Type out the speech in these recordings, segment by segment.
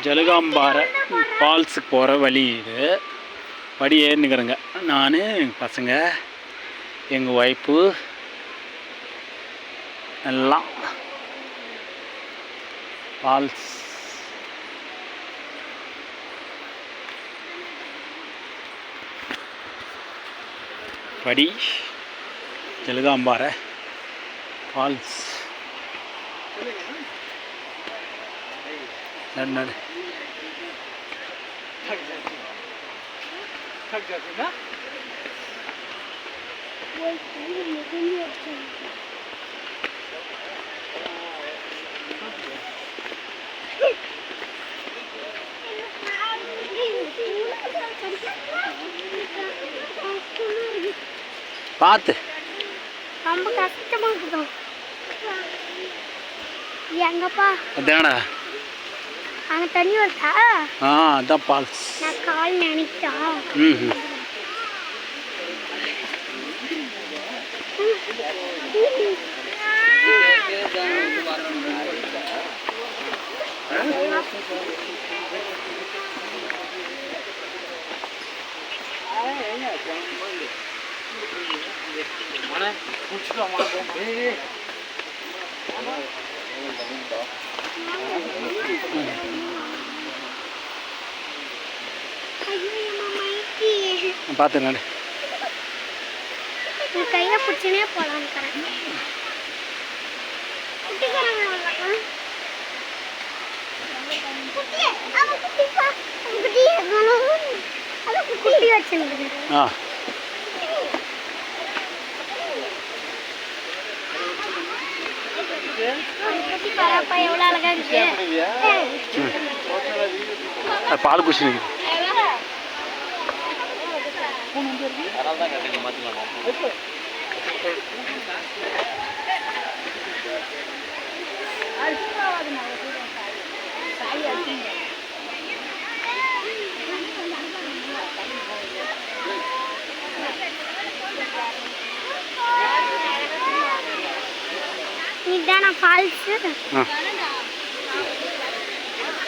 ஜலகாம்பாறை ஃபால்ஸுக்கு போகிற வழி இது. படி ஏறினுக்கிறேங்க நான், எங்கள் பசங்க, எங்கள் ஒய்ஃபு எல்லாம். ஃபால்ஸ் படி ஜலகாம்பாறை ஃபால்ஸ். நடு பார்த்து ரொம்ப கஷ்டமா இருக்குதோ எங்கப்பா அதானடா அங்கே தண்ணி வருதா? அதான் ஃபால்ஸ். நான் கால் நினைக்கிட்டேன். பார்த்து நடு. கையை பிடிச்சினே போகலாம். குட்டி வச்சுருக்குது. எவ்வளோ அழகா இருக்கு. பால் குச்சி இதுதானா ஃபால்ஸ்?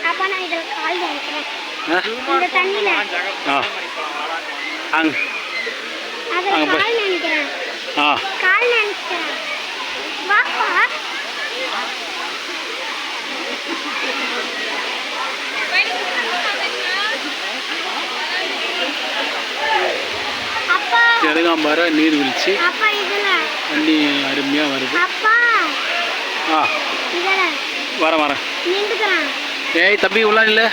அப்போ நான் இதில் கால் நினைக்கிறேன். இந்த தண்ணியில் அதில் கால் நினைக்கிறேன். கால் நினைக்கிறேன். வாப்பா. அப்பா ஜலகாம்பாறை நீர்வீழ்ச்சி. அப்பா இதில் தண்ணி அருமையாக வருது. அப்பா இதில் வரேன். நின்றுக்கிறேன். ஏய் தம்பி உள்ள இல்லை.